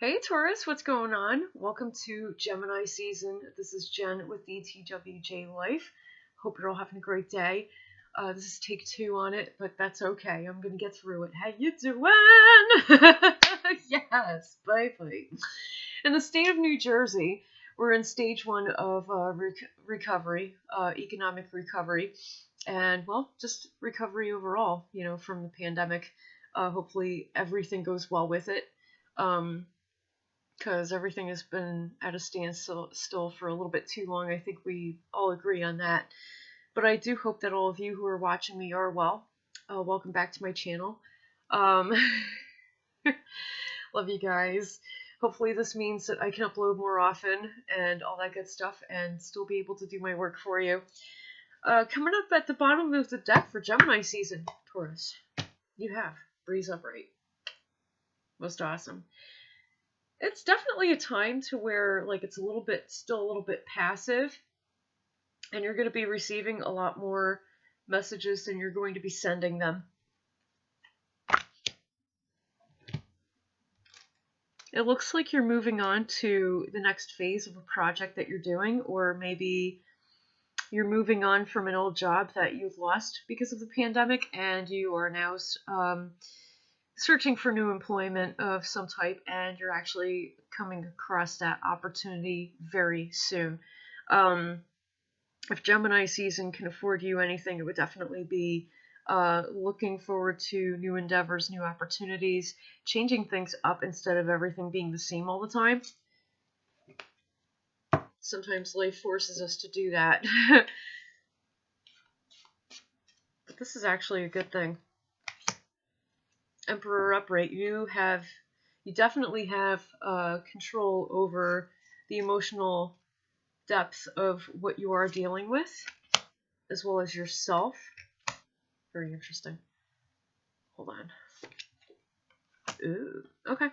Hey Taurus, what's going on? Welcome to Gemini season. This is Jen with DTWJLife. Hope you're all having a great day. This is take 2 on it, but that's okay. I'm gonna get through it. How you doing? Yes, bye. In the state of New Jersey, we're in stage 1 of recovery, economic recovery, and well, just recovery overall. From the pandemic. Hopefully everything goes well with it. Because everything has been at a standstill for a little bit too long. I think we all agree on that. But I do hope that all of you who are watching me are well. Welcome back to my channel. Um, love you guys. Hopefully this means that I can upload more often and all that good stuff and still be able to do my work for you. Coming up at the bottom of the deck for Gemini season, Taurus, you have Breeze Upright. Most awesome. It's definitely a time to where it's still a little bit passive, and you're going to be receiving a lot more messages than you're going to be sending them. It looks like you're moving on to the next phase of a project that you're doing, or maybe you're moving on from an old job that you've lost because of the pandemic, and you are now searching for new employment of some type, and you're actually coming across that opportunity very soon. If Gemini season can afford you anything, it would definitely be looking forward to new endeavors, new opportunities, changing things up instead of everything being the same all the time. Sometimes life forces us to do that. But this is actually a good thing. Emperor upright, you definitely have control over the emotional depth of what you are dealing with, as well as yourself. Very interesting. Hold on. Ooh, okay.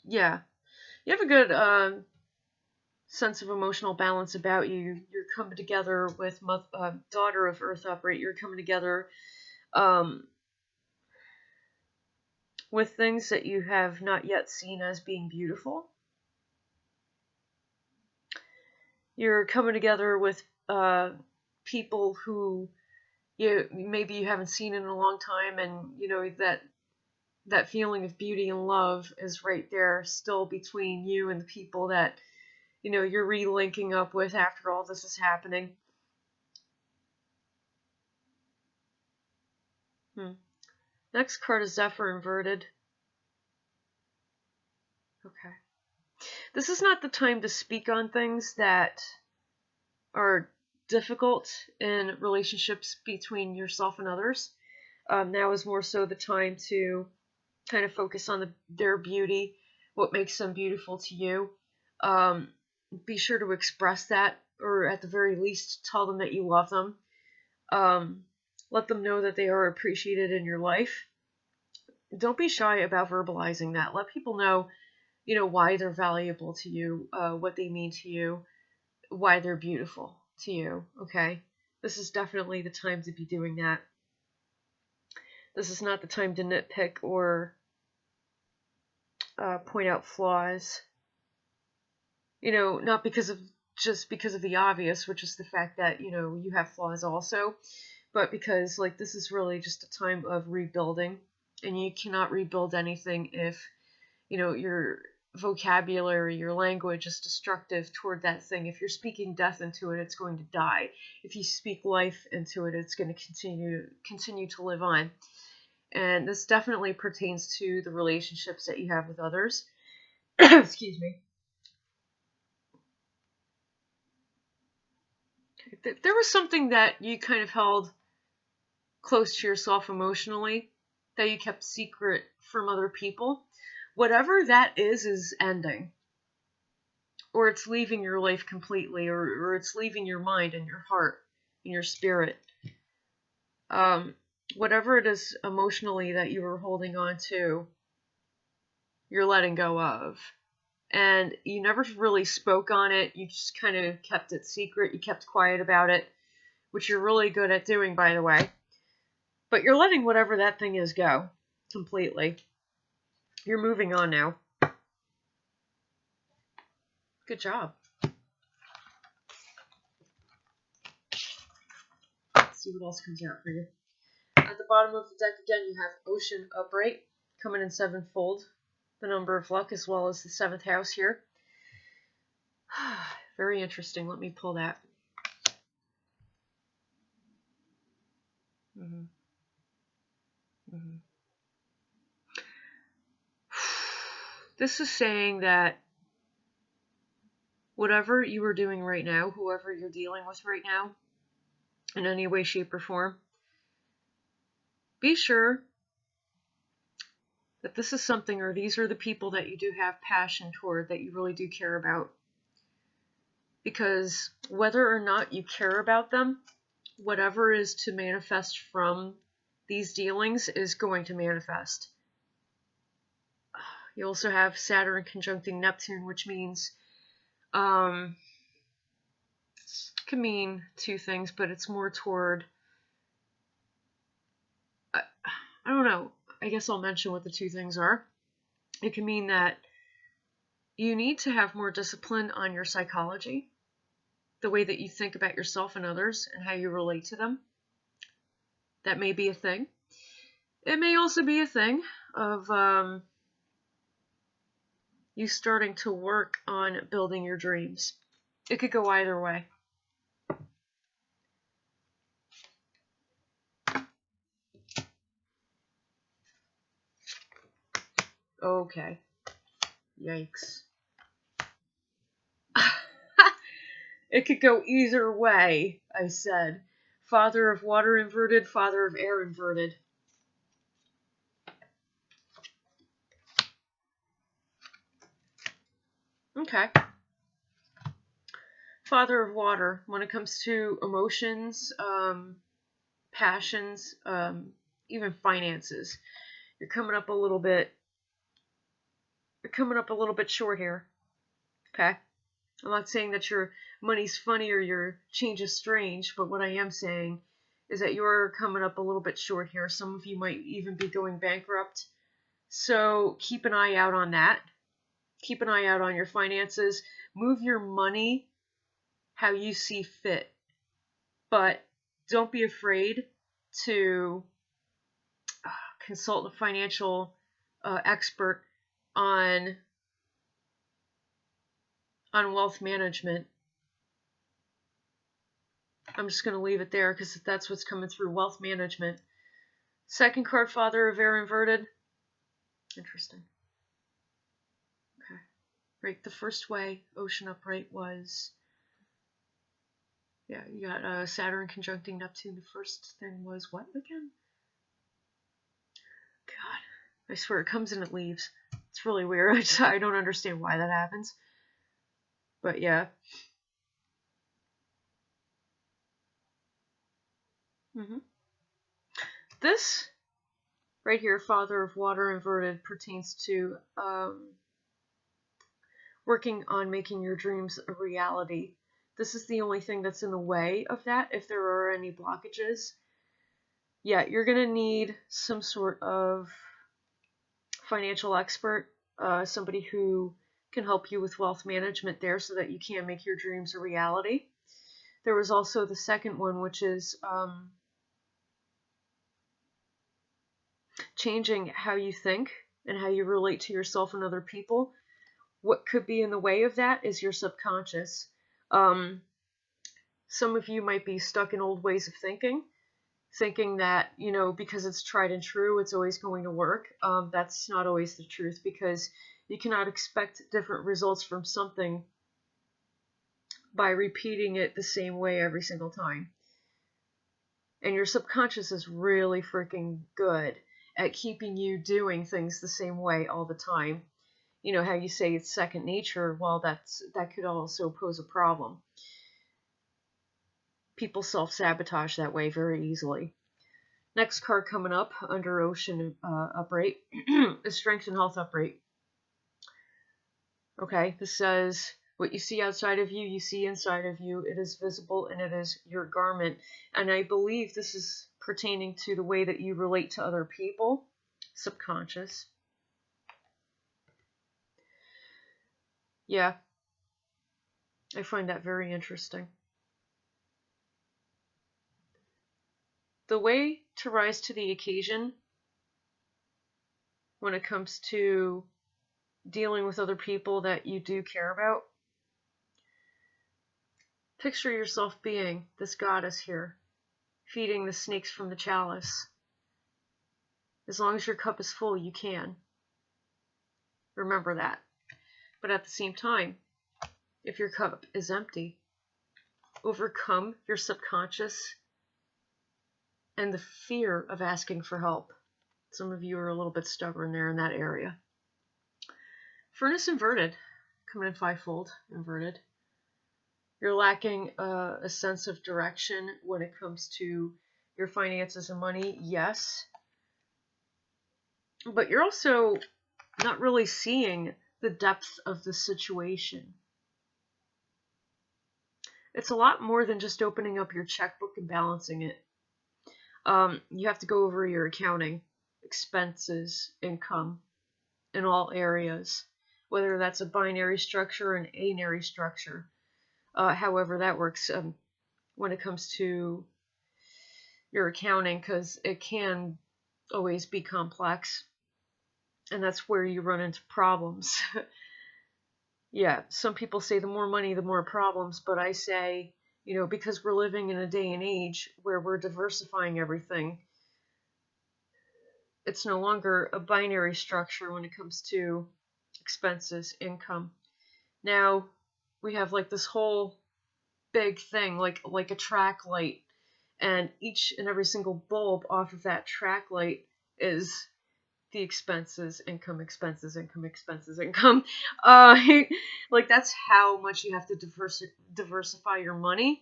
Yeah, you have a good sense of emotional balance about you. You're coming together with daughter of Earth upright. You're coming together with things that you have not yet seen as being beautiful. You're coming together with people who maybe you haven't seen in a long time, and that feeling of beauty and love is right there still between you and the people that you're relinking up with after all this is happening. Next card is Zephyr inverted. Okay. This is not the time to speak on things that are difficult in relationships between yourself and others. Now is more so the time to kind of focus on their beauty, what makes them beautiful to you. Be sure to express that, or at the very least, tell them that you love them. Let them know that they are appreciated in your life. Don't be shy about verbalizing that. Let people know, why they're valuable to you, what they mean to you, why they're beautiful to you, okay? This is definitely the time to be doing that. This is not the time to nitpick or point out flaws. Not just because of the obvious, which is the fact that, you have flaws also, but because, this is really just a time of rebuilding, and you cannot rebuild anything if, your vocabulary, your language is destructive toward that thing. If you're speaking death into it, it's going to die. If you speak life into it, it's going to continue to live on. And this definitely pertains to the relationships that you have with others. Excuse me. There was something that you kind of held close to yourself emotionally that you kept secret from other people. Whatever that is ending. Or it's leaving your life completely, or it's leaving your mind and your heart and your spirit. Whatever it is emotionally that you were holding on to, you're letting go of. And you never really spoke on it. You just kind of kept it secret. You kept quiet about it, which you're really good at doing, by the way. But you're letting whatever that thing is go completely. You're moving on now. Good job. Let's see what else comes out for you. At the bottom of the deck again, you have Ocean upright, coming in sevenfold, the number of luck, as well as the 7th house here. Very interesting. Let me pull that. Mm-hmm. Mm-hmm. This is saying that whatever you are doing right now, whoever you're dealing with right now, in any way, shape, or form, be sure that this is something, or these are the people that you do have passion toward, that you really do care about. Because whether or not you care about them, whatever is to manifest from these dealings is going to manifest. You also have Saturn conjuncting Neptune, which means can mean two things, but it's more toward, I don't know, I guess I'll mention what the two things are. It can mean that you need to have more discipline on your psychology, the way that you think about yourself and others and how you relate to them. That may be a thing. It may also be a thing of you starting to work on building your dreams. It could go either way. Okay. Yikes. It could go either way, I said. Father of water inverted, father of air inverted. Okay. Father of water, when it comes to emotions, passions, even finances, you're coming up a little bit short here. Okay? I'm not saying that your money's funny or your change is strange, but what I am saying is that you're coming up a little bit short here. Some of you might even be going bankrupt. So keep an eye out on that. Keep an eye out on your finances. Move your money how you see fit. But don't be afraid to consult a financial expert on wealth management. I'm just going to leave it there because that's what's coming through, wealth management. Second card, father of air inverted. Interesting. Okay. Right, the first way, ocean upright, was, yeah, you got Saturn conjuncting Neptune. The first thing was what again? God, I swear it comes and it leaves. It's really weird. I don't understand why that happens. But yeah. This right here, father of water inverted, pertains to working on making your dreams a reality. This is the only thing that's in the way of that, if there are any blockages. Yeah, you're going to need some sort of financial expert, somebody who can help you with wealth management there so that you can make your dreams a reality. There was also the second one, which is changing how you think and how you relate to yourself and other people. What could be in the way of that is your subconscious. Some of you might be stuck in old ways of thinking that, because it's tried and true, it's always going to work. That's not always the truth, because you cannot expect different results from something by repeating it the same way every single time. And your subconscious is really freaking good at keeping you doing things the same way all the time. You know how you say it's second nature? Well, that could also pose a problem. People self-sabotage that way very easily. Next card coming up under Ocean upright is Strength and Health upright. Okay, this says, what you see outside of you, you see inside of you. It is visible and it is your garment. And I believe this is pertaining to the way that you relate to other people. Subconscious. Yeah, I find that very interesting. The way to rise to the occasion when it comes to dealing with other people that you do care about, picture yourself being this goddess here, feeding the snakes from the chalice. As long as your cup is full, you can. Remember that. But at the same time, if your cup is empty, overcome your subconscious and the fear of asking for help. Some of you are a little bit stubborn there in that area. Furnace inverted, coming in fivefold, inverted. You're lacking a sense of direction when it comes to your finances and money, yes. But you're also not really seeing the depth of the situation. It's a lot more than just opening up your checkbook and balancing it. You have to go over your accounting, expenses, income in all areas, whether that's a binary structure or an anary structure. However that works when it comes to your accounting, because it can always be complex, and that's where you run into problems. Yeah, some people say the more money, the more problems, but I say, because we're living in a day and age where we're diversifying everything, it's no longer a binary structure when it comes to expenses, income. Now we have like this whole big thing, like a track light, and each and every single bulb off of that track light is the expenses, income, expenses, income, expenses, income. Like that's how much you have to diversify your money,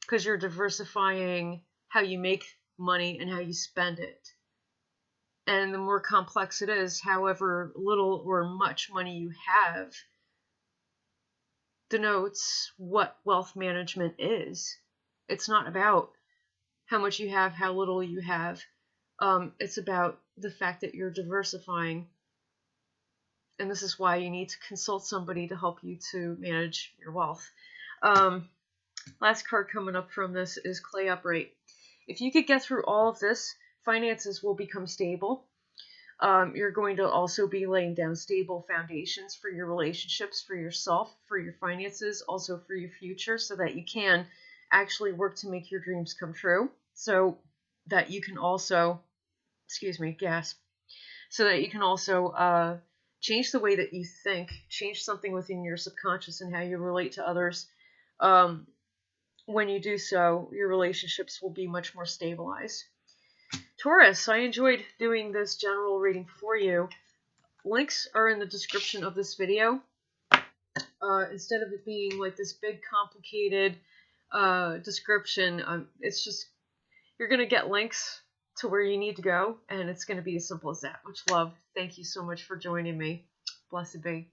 because you're diversifying how you make money and how you spend it. And the more complex it is, however little or much money you have, denotes what wealth management is. It's not about how much you have, how little you have. It's about the fact that you're diversifying. And this is why you need to consult somebody to help you to manage your wealth. Last card coming up from this is Clay Upright. If you could get through all of this, finances will become stable. You're going to also be laying down stable foundations for your relationships, for yourself, for your finances, also for your future, so that you can actually work to make your dreams come true. So that you can also, so that you can also change the way that you think, change something within your subconscious and how you relate to others. When you do so, your relationships will be much more stabilized. Taurus, I enjoyed doing this general reading for you. Links are in the description of this video. Instead of it being like this big complicated description, it's just, you're going to get links to where you need to go, and it's going to be as simple as that. Much love. Thank you so much for joining me. Blessed be.